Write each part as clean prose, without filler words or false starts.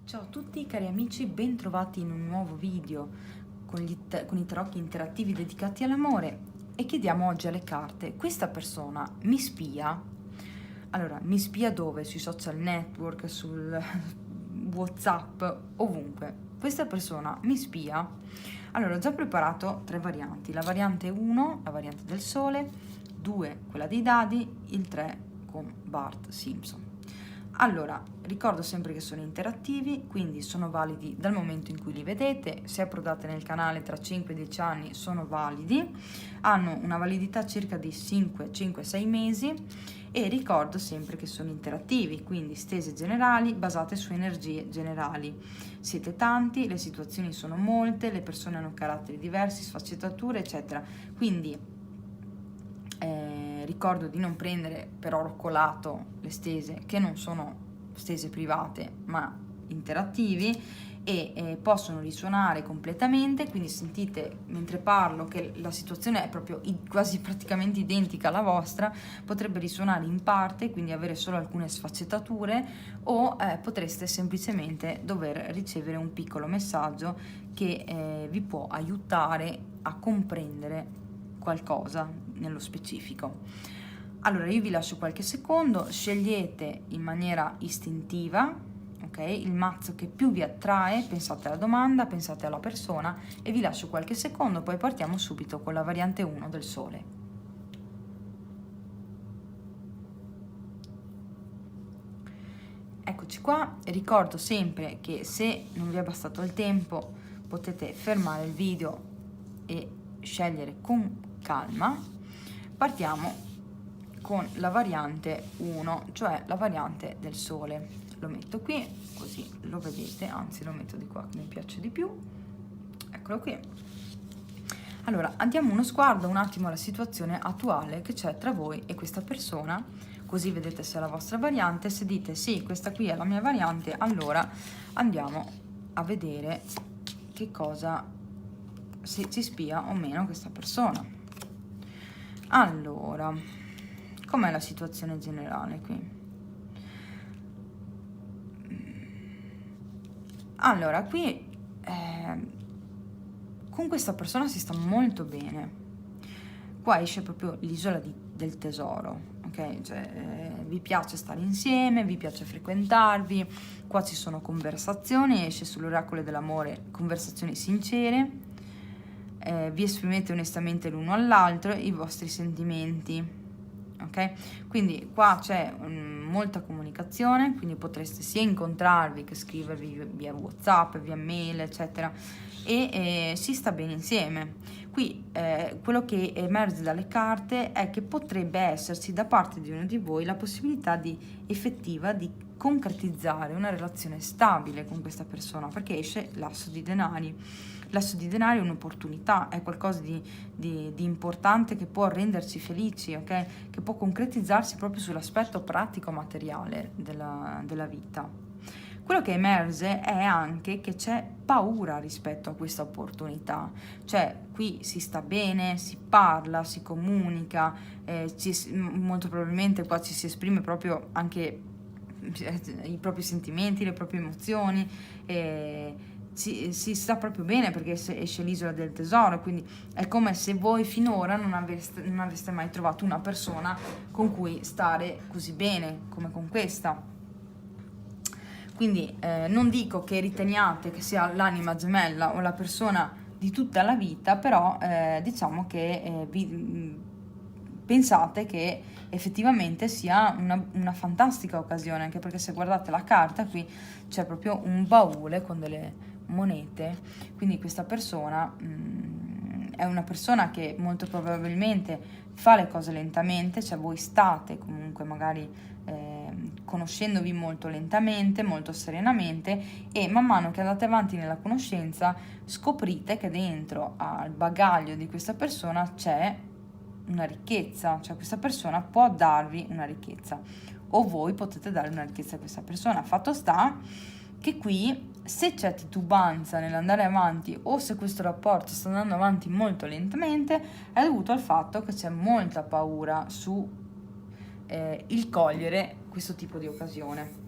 Ciao a tutti cari amici, ben trovati in un nuovo video con i tarocchi interattivi dedicati all'amore e chiediamo oggi alle carte: questa persona mi spia? Allora, mi spia dove? Sui social network, sul WhatsApp, ovunque. Questa persona mi spia? Allora, ho già preparato 3 varianti: la variante 1, la variante del sole, 2, quella dei dadi, il 3 con Bart Simpson. Allora, ricordo sempre che sono interattivi, quindi sono validi dal momento in cui li vedete. Se approdate nel canale tra 5 e 10 anni sono validi, hanno una validità circa di 5-6 mesi e ricordo sempre che sono interattivi, quindi stese generali basate su energie generali. Siete tanti, le situazioni sono molte, le persone hanno caratteri diversi, sfaccettature, eccetera. Quindi ricordo di non prendere per oro colato le stese che non sono stese private ma interattivi e possono risuonare completamente, quindi sentite mentre parlo che la situazione è proprio quasi praticamente identica alla vostra, potrebbe risuonare in parte, quindi avere solo alcune sfaccettature o potreste semplicemente dover ricevere un piccolo messaggio che vi può aiutare a comprendere qualcosa nello specifico. Allora io vi lascio qualche secondo, scegliete in maniera istintiva, ok, il mazzo che più vi attrae, pensate alla domanda, pensate alla persona e vi lascio qualche secondo, poi partiamo subito con la variante 1 del sole. Eccoci qua, ricordo sempre che se non vi è bastato il tempo potete fermare il video e scegliere con calma. Partiamo con la variante 1, cioè la variante del sole. Lo metto qui così lo vedete, anzi lo metto di qua che mi piace di più, eccolo qui. Allora diamo uno sguardo un attimo alla situazione attuale che c'è tra voi e questa persona, così vedete se è la vostra variante. Se dite sì, questa qui è la mia variante, allora andiamo a vedere che cosa, se ci spia o meno questa persona. Allora, com'è la situazione generale qui? Allora, qui con questa persona si sta molto bene. Qua esce proprio l'isola del tesoro, ok? Cioè, vi piace stare insieme, vi piace frequentarvi, qua ci sono conversazioni, esce sull'oracolo dell'amore conversazioni sincere, vi esprimete onestamente l'uno all'altro i vostri sentimenti, ok? Quindi qua c'è molta comunicazione, quindi potreste sia incontrarvi che scrivervi via WhatsApp, via mail, eccetera, e si sta bene insieme. Qui quello che emerge dalle carte è che potrebbe esserci da parte di uno di voi la possibilità effettiva di concretizzare una relazione stabile con questa persona, perché esce l'asso di denari. L'asso di denari è un'opportunità, è qualcosa di importante che può renderci felici, ok? Che può concretizzarsi proprio sull'aspetto pratico materiale della vita. Quello che emerge è anche che c'è paura rispetto a questa opportunità, cioè qui si sta bene, si parla, si comunica, molto probabilmente qua ci si esprime proprio anche i propri sentimenti, le proprie emozioni, si sta proprio bene perché esce l'isola del tesoro, quindi è come se voi finora non aveste mai trovato una persona con cui stare così bene come con questa. Quindi non dico che riteniate che sia l'anima gemella o la persona di tutta la vita, però diciamo che pensate che effettivamente sia una fantastica occasione, anche perché se guardate la carta qui c'è proprio un baule con delle monete, quindi questa persona è una persona che molto probabilmente fa le cose lentamente, cioè voi state comunque magari conoscendovi molto lentamente, molto serenamente, e man mano che andate avanti nella conoscenza scoprite che dentro al bagaglio di questa persona c'è una ricchezza, cioè questa persona può darvi una ricchezza o voi potete dare una ricchezza a questa persona. Fatto sta che qui se c'è titubanza nell'andare avanti o se questo rapporto sta andando avanti molto lentamente è dovuto al fatto che c'è molta paura su il cogliere questo tipo di occasione.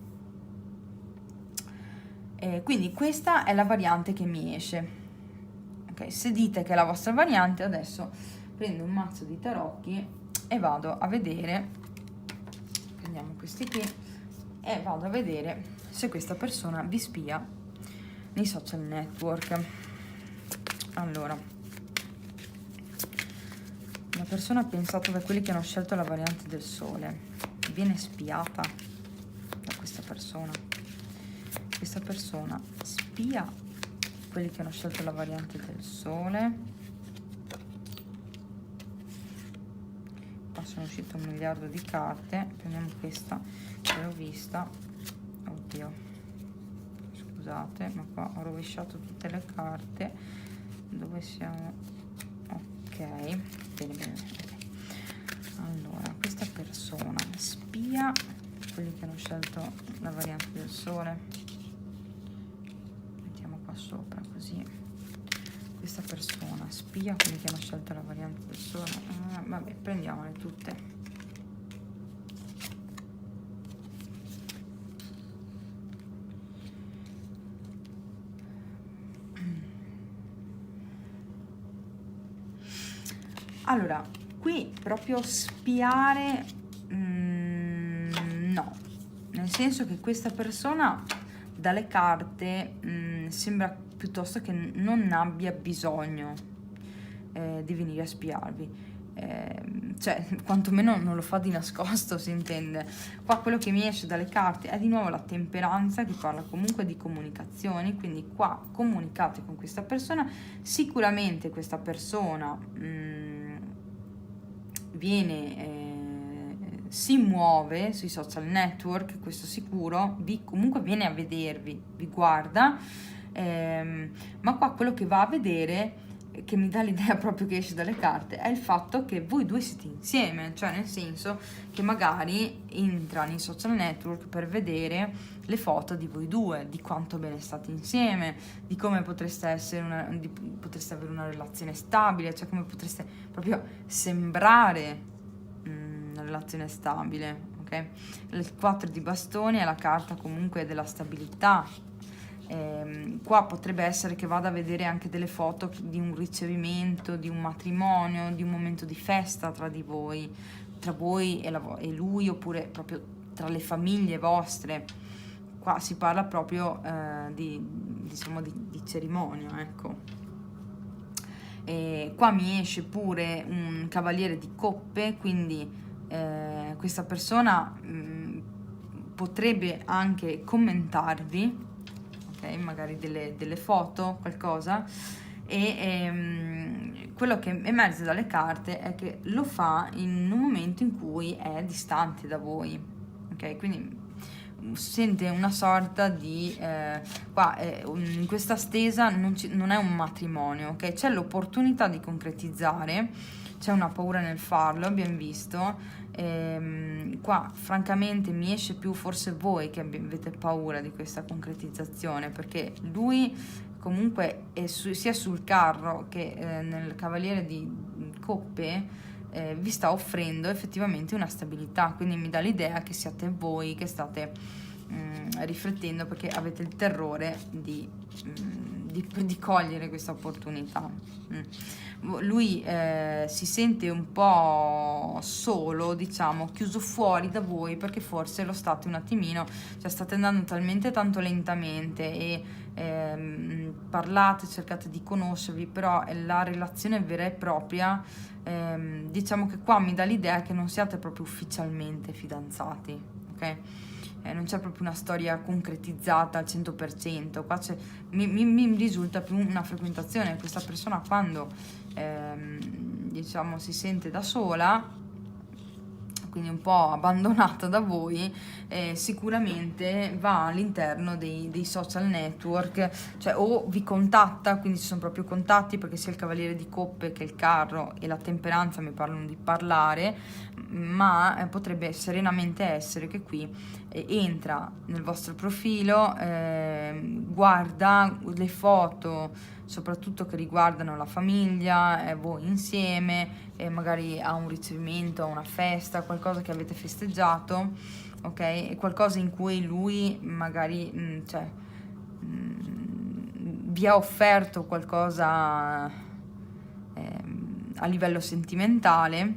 Quindi questa è la variante che mi esce. Ok, se dite che è la vostra variante, adesso prendo un mazzo di tarocchi e vado a vedere, prendiamo questi qui e vado a vedere se questa persona vi spia nei social network. Allora, la persona pensato da quelli che hanno scelto la variante del sole viene spiata da questa persona. Questa persona spia quelli che hanno scelto la variante del sole. Qua sono uscito 1 miliardo di carte. Prendiamo questa che l'ho vista. Oddio, scusate, ma qua ho rovesciato tutte le carte. Dove siamo? Ok, bene, bene. Allora, questa persona spia quelli che hanno scelto la variante del sole. Mettiamo qua sopra così. Questa persona spia quelli che hanno scelto la variante del sole. Vabbè, prendiamole tutte. Allora, qui proprio spiare, no, nel senso che questa persona dalle carte sembra piuttosto che non abbia bisogno di venire a spiarvi, cioè quantomeno non lo fa di nascosto, si intende. Qua quello che mi esce dalle carte è di nuovo la temperanza, che parla comunque di comunicazioni, quindi qua comunicate con questa persona, sicuramente questa persona si muove sui social network, questo sicuro, comunque viene a vedervi, vi guarda, ma qua quello che va a vedere, che mi dà l'idea proprio che esce dalle carte, è il fatto che voi due siete insieme, cioè nel senso che magari entra nei social network per vedere le foto di voi due, di quanto bene state insieme, di come potreste avere una relazione stabile, cioè come potreste proprio sembrare una relazione stabile, ok? Il 4 di bastoni è la carta comunque della stabilità. Qua potrebbe essere che vada a vedere anche delle foto di un ricevimento, di un matrimonio, di un momento di festa tra voi e lui, oppure proprio tra le famiglie vostre. Qua si parla proprio di cerimonia, ecco. Qua mi esce pure un cavaliere di coppe, quindi questa persona potrebbe anche commentarvi, ok, magari delle foto, qualcosa, e quello che emerge dalle carte è che lo fa in un momento in cui è distante da voi, ok? Quindi sente una sorta di qua in questa stesa non è un matrimonio, ok? C'è l'opportunità di concretizzare, c'è una paura nel farlo, abbiamo visto. Qua francamente mi esce più forse voi che avete paura di questa concretizzazione, perché lui comunque è sia sul carro che nel cavaliere di coppe vi sta offrendo effettivamente una stabilità, quindi mi dà l'idea che siate voi che state riflettendo, perché avete il terrore di cogliere questa opportunità. Lui si sente un po' solo, diciamo, chiuso fuori da voi, perché forse lo state un attimino, cioè state andando talmente tanto lentamente e parlate, cercate di conoscervi, però la relazione vera e propria, diciamo che qua mi dà l'idea che non siate proprio ufficialmente fidanzati, ok? Non c'è proprio una storia concretizzata al 100%, qua mi risulta più una frequentazione. Questa persona quando diciamo si sente da sola, quindi un po' abbandonata da voi, sicuramente va all'interno dei social network, cioè o vi contatta, quindi ci sono proprio contatti, perché sia il cavaliere di coppe che il carro e la temperanza mi parlano di parlare, ma potrebbe serenamente essere che qui entra nel vostro profilo, guarda le foto soprattutto che riguardano la famiglia, voi insieme, magari a un ricevimento, a una festa, qualcosa che avete festeggiato, ok? E qualcosa in cui lui magari cioè, vi ha offerto qualcosa a livello sentimentale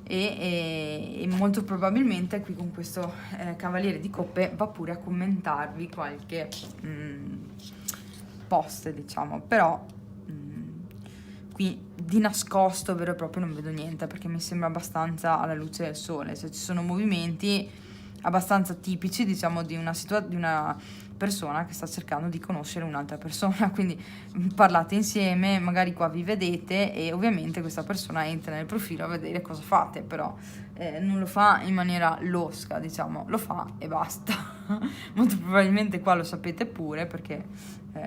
e molto probabilmente qui con questo Cavaliere di Coppe va pure a commentarvi qualche post, diciamo, però qui di nascosto vero e proprio non vedo niente, perché mi sembra abbastanza alla luce del sole, cioè ci sono movimenti abbastanza tipici, diciamo, di una persona che sta cercando di conoscere un'altra persona, quindi parlate insieme, magari qua vi vedete e ovviamente questa persona entra nel profilo a vedere cosa fate, però non lo fa in maniera losca, diciamo, lo fa e basta. Molto probabilmente qua lo sapete pure, perché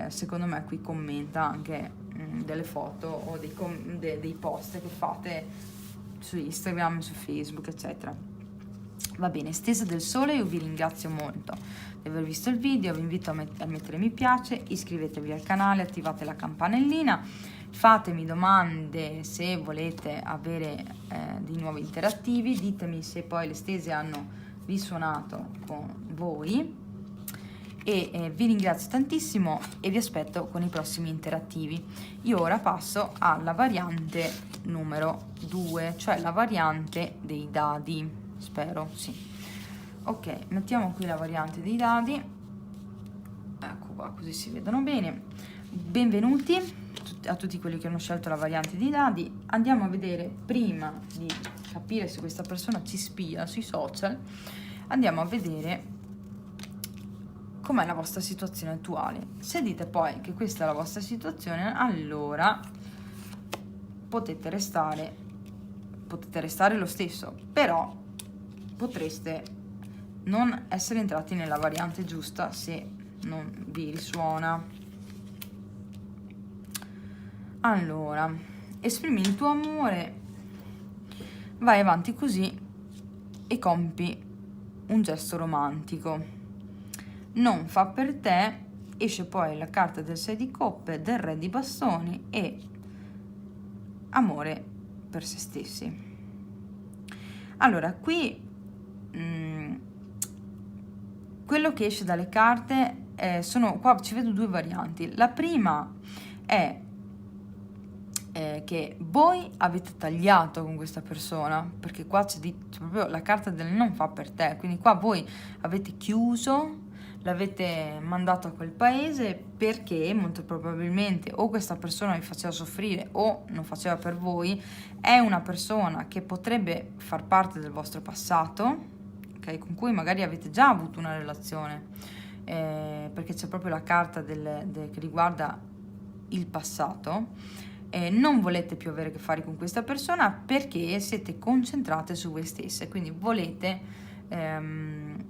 secondo me qui commenta anche delle foto o dei post che fate su Instagram, su Facebook, eccetera. Va bene, stesa del sole, io vi ringrazio molto di aver visto il video, vi invito a mettere mi piace, iscrivetevi al canale, attivate la campanellina, fatemi domande se volete avere di nuovi interattivi, ditemi se poi le stese hanno risuonato con voi e vi ringrazio tantissimo e vi aspetto con i prossimi interattivi. Io ora passo alla variante numero 2, cioè la variante dei dadi. Spero, sì. Ok, mettiamo qui la variante dei dadi. Ecco qua, così si vedono bene. Benvenuti a tutti quelli che hanno scelto la variante dei dadi. Andiamo a vedere, prima di capire se questa persona ci spia sui social, andiamo a vedere com'è la vostra situazione attuale. Se dite poi che questa è la vostra situazione, allora potete restare lo stesso, però potreste non essere entrati nella variante giusta se non vi risuona. Allora, esprimi il tuo amore, vai avanti così e compi un gesto romantico. Non fa per te, esce poi la carta del 6 di coppe, del re di bastoni e amore per se stessi. Allora, qui quello che esce dalle carte qua ci vedo due varianti. La prima è che voi avete tagliato con questa persona, perché qua c'è proprio la carta del non fa per te, quindi qua voi avete chiuso, l'avete mandato a quel paese perché molto probabilmente o questa persona vi faceva soffrire o non faceva per voi. È una persona che potrebbe far parte del vostro passato, okay, con cui magari avete già avuto una relazione, perché c'è proprio la carta che riguarda il passato. Non volete più avere a che fare con questa persona perché siete concentrate su voi stesse, quindi volete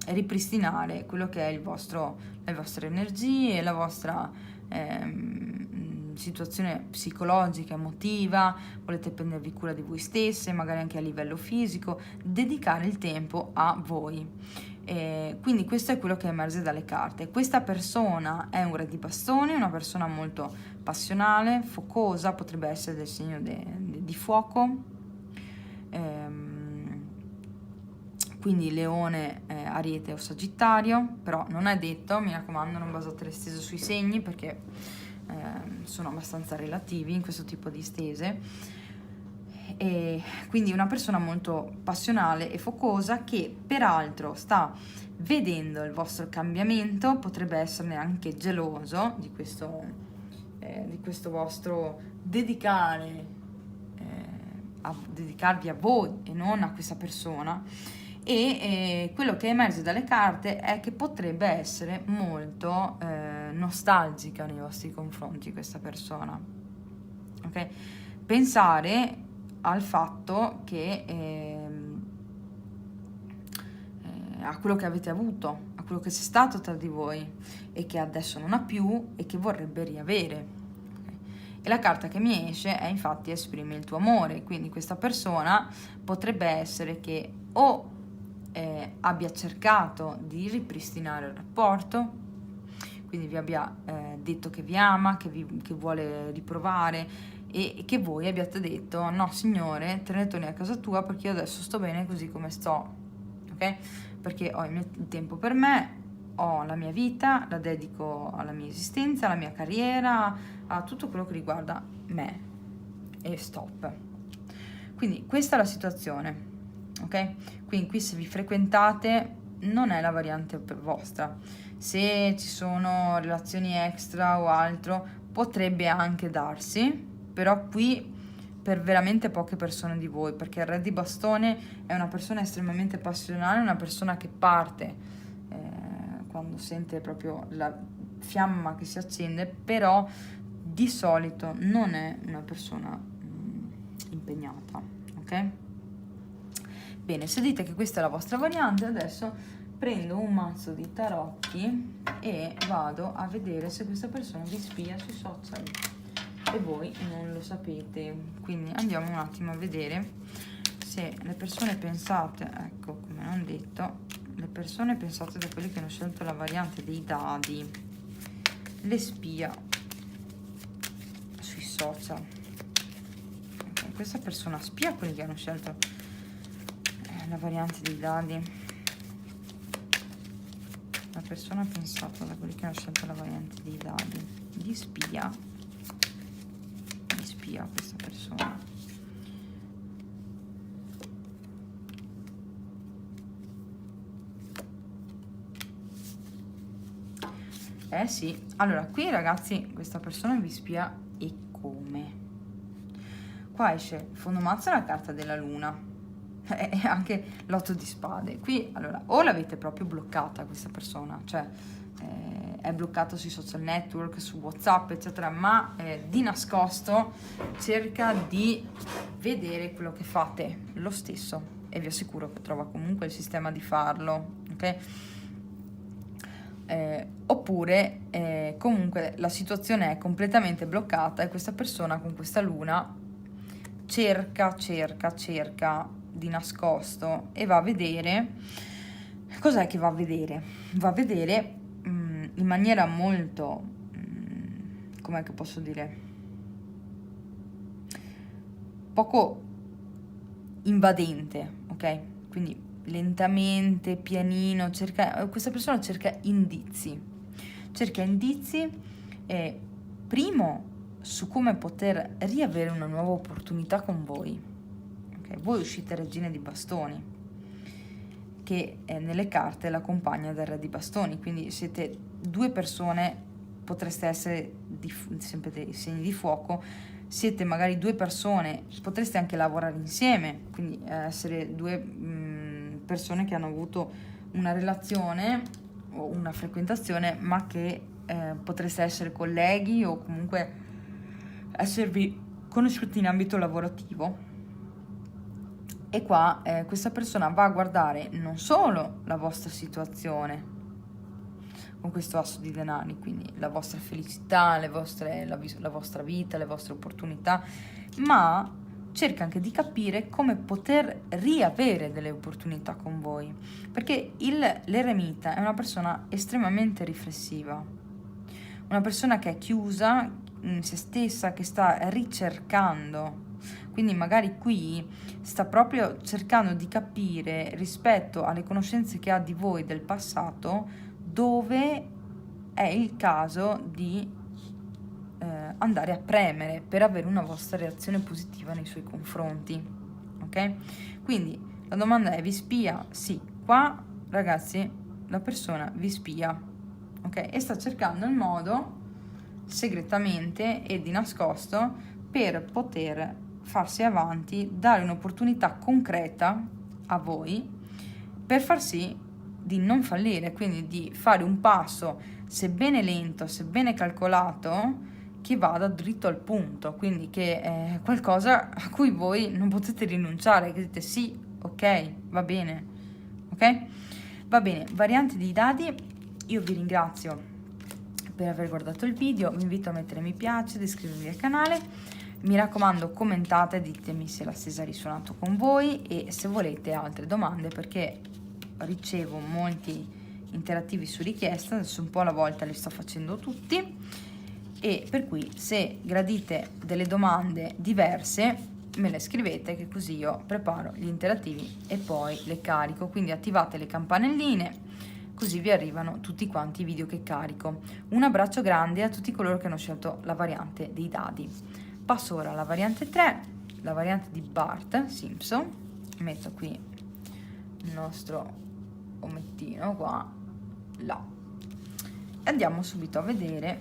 ripristinare quello che è le vostre energie, la vostra situazione psicologica, emotiva, volete prendervi cura di voi stesse, magari anche a livello fisico, dedicare il tempo a voi. Quindi questo è quello che emerge dalle carte. Questa persona è un re di bastoni, una persona molto passionale, focosa, potrebbe essere del segno di fuoco, quindi Leone, Ariete o Sagittario, però non è detto, mi raccomando, non basate le stese sui segni perché sono abbastanza relativi in questo tipo di stese. E quindi una persona molto passionale e focosa che peraltro sta vedendo il vostro cambiamento, potrebbe esserne anche geloso di questo vostro dedicarvi a voi e non a questa persona. E quello che emerge dalle carte è che potrebbe essere molto nostalgica nei vostri confronti questa persona, ok? Pensare al fatto che a quello che avete avuto, a quello che c'è stato tra di voi e che adesso non ha più e che vorrebbe riavere. Okay? E la carta che mi esce è infatti esprimi il tuo amore, quindi questa persona potrebbe essere che o abbia cercato di ripristinare il rapporto, quindi vi abbia detto che vi ama, che vuole riprovare e che voi abbiate detto no signore, te ne torni a casa tua perché io adesso sto bene così come sto, ok? Perché ho il tempo per me, ho la mia vita, la dedico alla mia esistenza, alla mia carriera, a tutto quello che riguarda me e stop. Quindi questa è la situazione, ok? Quindi qui se vi frequentate non è la variante vostra. Se ci sono relazioni extra o altro potrebbe anche darsi, però qui per veramente poche persone di voi, perché il re di bastone è una persona estremamente passionale, una persona che parte quando sente proprio la fiamma che si accende, però di solito non è una persona impegnata, ok? Bene, se dite che questa è la vostra variante, adesso prendo un mazzo di tarocchi e vado a vedere se questa persona vi spia sui social e voi non lo sapete. Quindi andiamo un attimo a vedere se le persone pensate, ecco, come non detto, le persone pensate da quelli che hanno scelto la variante dei dadi, le spia sui social. Okay, questa persona spia quelli che hanno scelto la variante dei dadi. La persona pensata da quelli che hanno scelto la variante dei dadi, di spia questa persona. Eh sì, allora qui ragazzi questa persona vi spia e come? Qua esce fondo mazzo la carta della luna e anche l'otto di spade. Qui allora o l'avete proprio bloccata questa persona, cioè è bloccato sui social network, su WhatsApp eccetera, ma di nascosto cerca di vedere quello che fate lo stesso e vi assicuro che trova comunque il sistema di farlo, ok? Oppure comunque la situazione è completamente bloccata e questa persona con questa luna cerca di nascosto e va a vedere cos'è che va a vedere. Va a vedere in maniera molto com'è che posso dire, poco invadente, ok? Quindi lentamente, pianino, questa persona cerca indizi, primo su come poter riavere una nuova opportunità con voi, okay? Voi uscite regine di bastoni, che nelle carte è la compagna del re di bastoni, quindi siete due persone, potreste essere sempre dei segni di fuoco, siete magari due persone, potreste anche lavorare insieme, quindi essere due persone che hanno avuto una relazione o una frequentazione, ma che potreste essere colleghi o comunque esservi conosciuti in ambito lavorativo. E qua questa persona va a guardare non solo la vostra situazione con questo asso di denari, quindi la vostra felicità, la vostra vita, le vostre opportunità, ma cerca anche di capire come poter riavere delle opportunità con voi, perché l'eremita è una persona estremamente riflessiva, una persona che è chiusa in se stessa, che sta ricercando, quindi magari qui sta proprio cercando di capire rispetto alle conoscenze che ha di voi del passato dove è il caso di andare a premere per avere una vostra reazione positiva nei suoi confronti, ok? Quindi la domanda è: vi spia? Sì, qua ragazzi la persona vi spia, ok? E sta cercando il modo segretamente e di nascosto per poter farsi avanti, dare un'opportunità concreta a voi per far sì di non fallire, quindi di fare un passo, sebbene lento, sebbene calcolato, che vada dritto al punto, quindi che è qualcosa a cui voi non potete rinunciare, che dite sì, ok, va bene, ok? Va bene, varianti dei dadi, io vi ringrazio per aver guardato il video, vi invito a mettere mi piace, ad iscrivervi al canale, mi raccomando commentate, ditemi se la stesa ha risuonato con voi e se volete altre domande, perché ricevo molti interattivi su richiesta, adesso un po' alla volta li sto facendo tutti, e per cui se gradite delle domande diverse me le scrivete, che così io preparo gli interattivi e poi le carico, quindi attivate le campanelline, così vi arrivano tutti quanti i video che carico. Un abbraccio grande a tutti coloro che hanno scelto la variante dei dadi. Passo ora alla variante 3, la variante di Bart Simpson. Metto qui il nostro omettino qua, là, e andiamo subito a vedere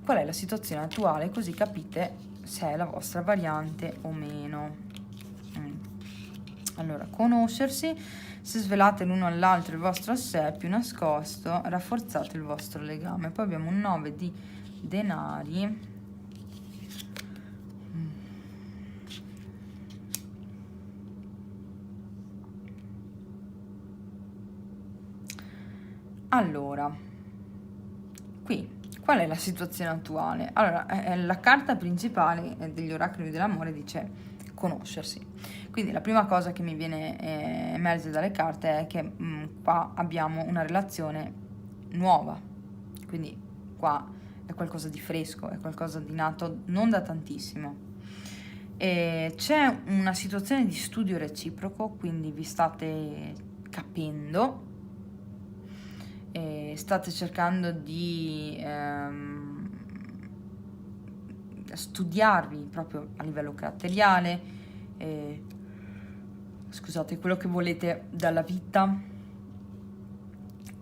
qual è la situazione attuale, così capite se è la vostra variante o meno. Allora, conoscersi: se svelate l'uno all'altro il vostro sé più nascosto, rafforzate il vostro legame. Poi abbiamo un 9 di denari. Allora, qui qual è la situazione attuale? Allora, la carta principale degli oracoli dell'amore dice conoscersi. Quindi la prima cosa che mi viene emerge dalle carte è che qua abbiamo una relazione nuova, quindi qua è qualcosa di fresco, è qualcosa di nato non da tantissimo. C'è una situazione di studio reciproco, quindi vi state capendo, state cercando di studiarvi proprio a livello caratteriale, scusate, quello che volete dalla vita.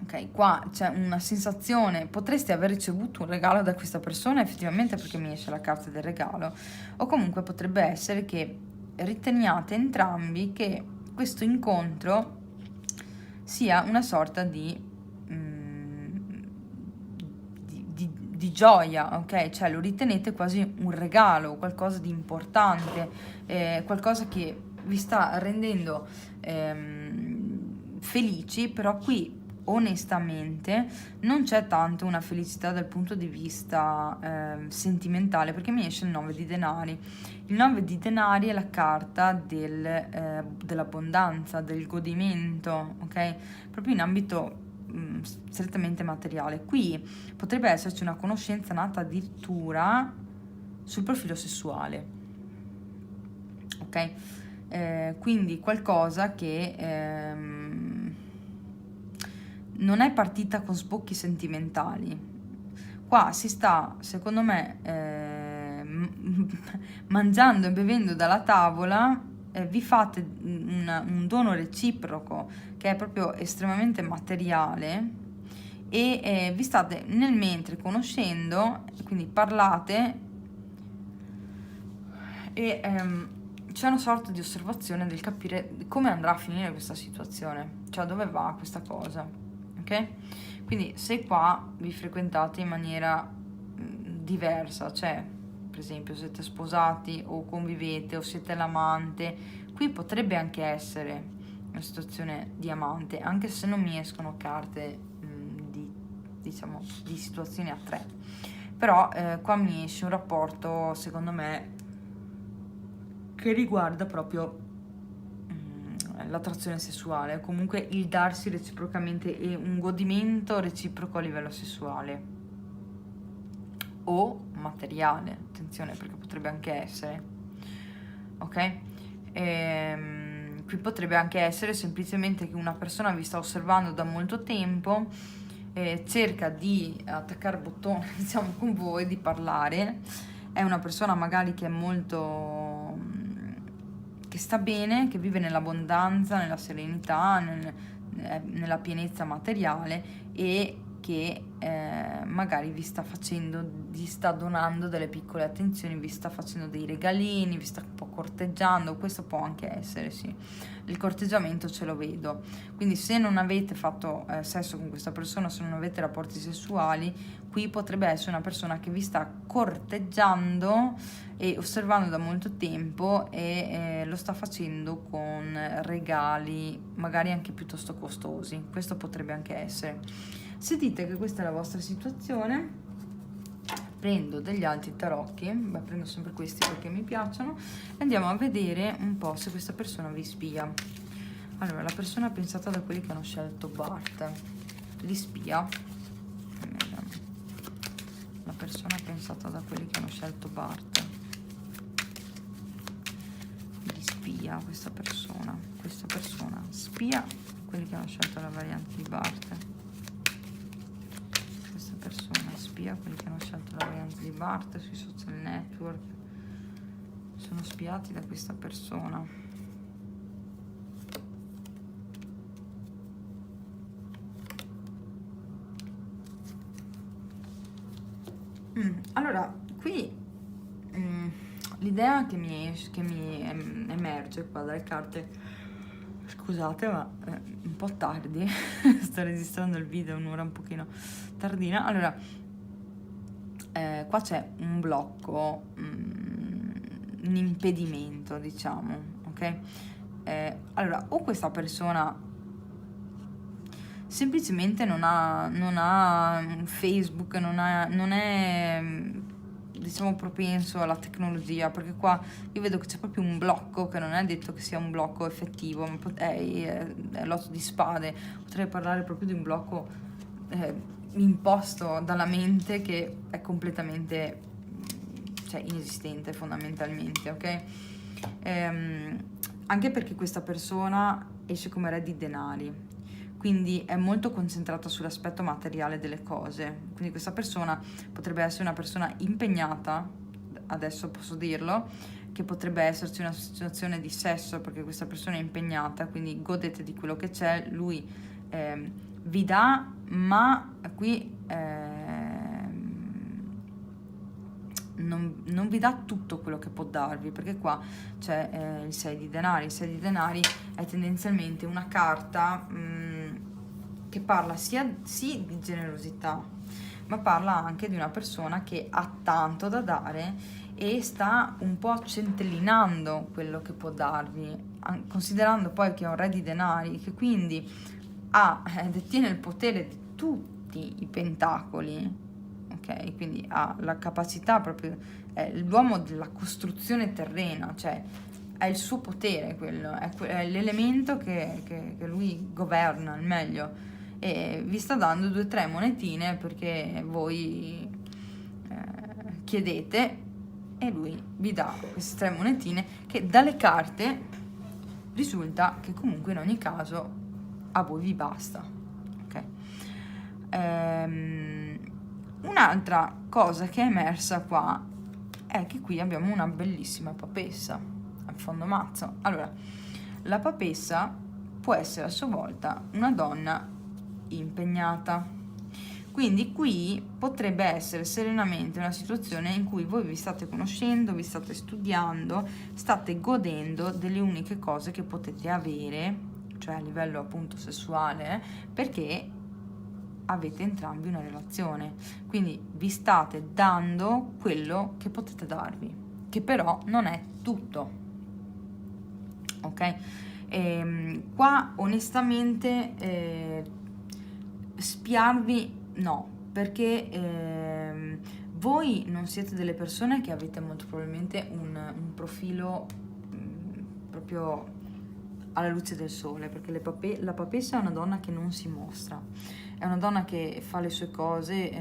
Ok, qua c'è una sensazione, potreste aver ricevuto un regalo da questa persona effettivamente, perché mi esce la carta del regalo, o comunque potrebbe essere che riteniate entrambi che questo incontro sia una sorta di gioia, ok? Cioè lo ritenete quasi un regalo, qualcosa di importante, qualcosa che vi sta rendendo felici, però qui onestamente non c'è tanto una felicità dal punto di vista sentimentale, perché mi esce il 9 di denari. Il 9 di denari è la carta dell'abbondanza, del godimento, ok? Proprio in ambito strettamente materiale. Qui potrebbe esserci una conoscenza nata addirittura sul profilo sessuale, ok? Quindi qualcosa che non è partita con sbocchi sentimentali. Qua si sta, secondo me, mangiando e bevendo dalla tavola, vi fate un dono reciproco che è proprio estremamente materiale, e vi state nel mentre conoscendo, quindi parlate, e c'è una sorta di osservazione del capire come andrà a finire questa situazione, cioè dove va questa cosa, ok? Quindi se qua vi frequentate in maniera diversa, cioè per esempio siete sposati o convivete o siete l'amante, qui potrebbe anche essere una situazione di amante, anche se non mi escono carte di situazioni a tre, però qua mi esce un rapporto, secondo me, che riguarda proprio l'attrazione sessuale, comunque il darsi reciprocamente e un godimento reciproco a livello sessuale o materiale, attenzione, perché potrebbe anche essere, ok? Qui potrebbe anche essere semplicemente che una persona vi sta osservando da molto tempo, cerca di attaccare bottone, diciamo, con voi, di parlare. È una persona magari che è molto, che sta bene, che vive nell'abbondanza, nella serenità, nella pienezza materiale, e che magari vi sta donando delle piccole attenzioni, vi sta facendo dei regalini, vi sta un po' corteggiando. Questo può anche essere, sì, il corteggiamento ce lo vedo. Quindi se non avete fatto sesso con questa persona, se non avete rapporti sessuali, qui potrebbe essere una persona che vi sta corteggiando e osservando da molto tempo, e lo sta facendo con regali magari anche piuttosto costosi. Questo potrebbe anche essere. Se dite che questa è la vostra situazione, prendo degli altri tarocchi, prendo sempre questi perché mi piacciono, e andiamo a vedere un po' se questa persona vi spia. Allora, la persona pensata da quelli che hanno scelto Bart li spia. La persona pensata da quelli che hanno scelto Bart li spia. Questa persona spia quelli che hanno scelto la variante di Bart. spia quelli che hanno scelto la variante di Bart sui social network, sono spiati da questa persona. Allora, qui l'idea che mi emerge qua dalle carte, scusate ma un po' tardi, sto registrando il video un'ora un pochino tardina. Allora, qua c'è un blocco, un impedimento, diciamo, ok? Allora, o questa persona semplicemente non ha un Facebook, non è diciamo propenso alla tecnologia, perché qua io vedo che c'è proprio un blocco che non è detto che sia un blocco effettivo, ma è l'otto di spade, potrei parlare proprio di un blocco imposto dalla mente che è completamente, cioè, inesistente fondamentalmente, ok? Anche perché questa persona esce come re di denari, quindi è molto concentrata sull'aspetto materiale delle cose. Quindi questa persona potrebbe essere una persona impegnata, adesso posso dirlo, che potrebbe esserci una situazione di sesso, perché questa persona è impegnata, quindi godete di quello che c'è, lui vi dà, ma qui non vi dà tutto quello che può darvi, perché qua c'è il 6 di denari. Il 6 di denari è tendenzialmente una carta che parla sì di generosità, ma parla anche di una persona che ha tanto da dare e sta un po' centellinando quello che può darvi, considerando poi che è un re di denari, che quindi detiene il potere di tutti i pentacoli, ok? Quindi ha la capacità proprio, è l'uomo della costruzione terrena, cioè è il suo potere quello, è l'elemento che lui governa al meglio, e vi sta dando 2 o 3 monetine perché voi chiedete e lui vi dà queste 3 monetine che dalle carte risulta che comunque in ogni caso a voi vi basta, ok? Un'altra cosa che è emersa qua è che qui abbiamo una bellissima papessa al fondo mazzo. Allora, la papessa può essere a sua volta una donna impegnata, quindi qui potrebbe essere serenamente una situazione in cui voi vi state conoscendo, vi state studiando, state godendo delle uniche cose che potete avere, cioè a livello appunto sessuale, perché avete entrambi una relazione, quindi vi state dando quello che potete darvi, che però non è tutto, ok? Qua onestamente spiarvi no, perché voi non siete delle persone che avete molto probabilmente un profilo proprio alla luce del sole, perché la papessa è una donna che non si mostra, è una donna che fa le sue cose,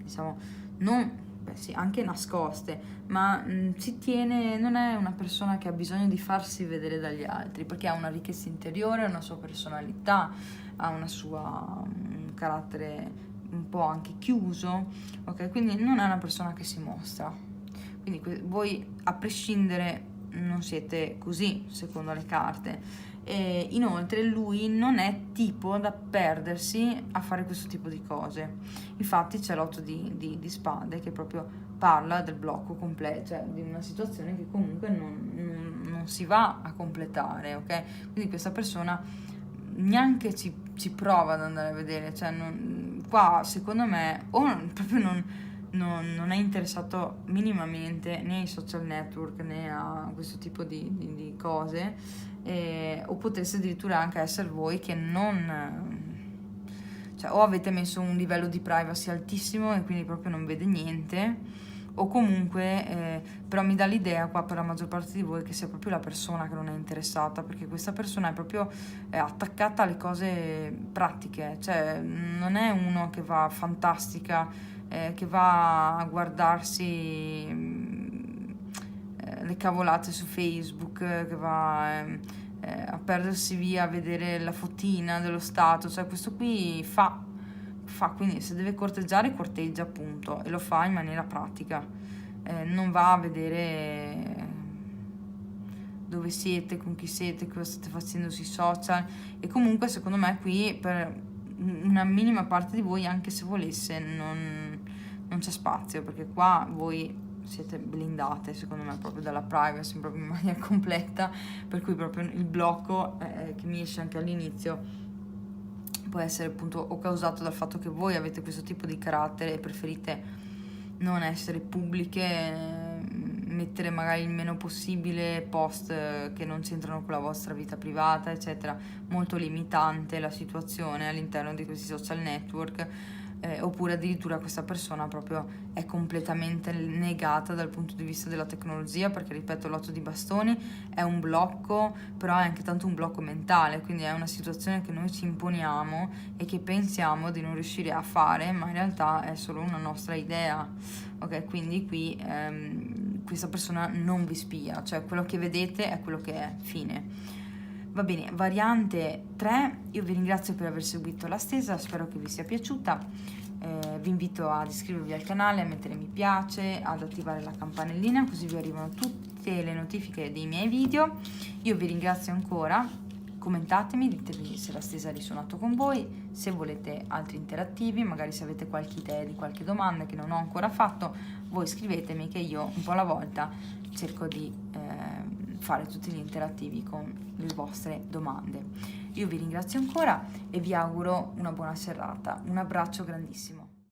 diciamo, non, beh sì, anche nascoste, ma ci tiene, non è una persona che ha bisogno di farsi vedere dagli altri, perché ha una ricchezza interiore, una sua personalità, ha un carattere un po' anche chiuso, ok? Quindi non è una persona che si mostra. Quindi voi, a prescindere, non siete così, secondo le carte. E inoltre lui non è tipo da perdersi a fare questo tipo di cose. Infatti c'è l'otto di spade che proprio parla del blocco completo, cioè di una situazione che comunque non si va a completare, ok? Quindi questa persona neanche ci prova ad andare a vedere, cioè qua secondo me proprio non è interessato minimamente né ai social network né a questo tipo di cose, o potreste addirittura anche essere voi che cioè o avete messo un livello di privacy altissimo e quindi proprio non vede niente, o comunque però mi dà l'idea qua per la maggior parte di voi che sia proprio la persona che non è interessata, perché questa persona è proprio attaccata alle cose pratiche, cioè non è uno che va fantastica, che va a guardarsi le cavolate su Facebook, che va a perdersi via a vedere la fotina dello stato, cioè questo qui fa fa, quindi se deve corteggiare corteggia appunto, e lo fa in maniera pratica, non va a vedere dove siete, con chi siete, cosa state facendo sui social. E comunque secondo me qui per una minima parte di voi, anche se volesse, non c'è spazio, perché qua voi siete blindate secondo me proprio dalla privacy, proprio in maniera completa, per cui proprio il blocco che mi esce anche all'inizio può essere appunto o causato dal fatto che voi avete questo tipo di carattere e preferite non essere pubbliche, mettere magari il meno possibile post che non c'entrano con la vostra vita privata, eccetera. Molto limitante la situazione all'interno di questi social network, oppure addirittura questa persona proprio è completamente negata dal punto di vista della tecnologia, perché ripeto, l'otto di bastoni è un blocco, però è anche tanto un blocco mentale, quindi è una situazione che noi ci imponiamo e che pensiamo di non riuscire a fare, ma in realtà è solo una nostra idea. Ok, quindi qui questa persona non vi spia, cioè quello che vedete è quello che è, fine. Va bene, variante 3, io vi ringrazio per aver seguito la stesa, spero che vi sia piaciuta, vi invito ad iscrivervi al canale, a mettere mi piace, ad attivare la campanellina così vi arrivano tutte le notifiche dei miei video. Io vi ringrazio ancora, commentatemi, ditemi se la stesa ha risuonato con voi, se volete altri interattivi, magari se avete qualche idea di qualche domanda che non ho ancora fatto, voi scrivetemi che io un po' alla volta cerco di fare tutti gli interattivi con le vostre domande. Io vi ringrazio ancora e vi auguro una buona serata. Un abbraccio grandissimo.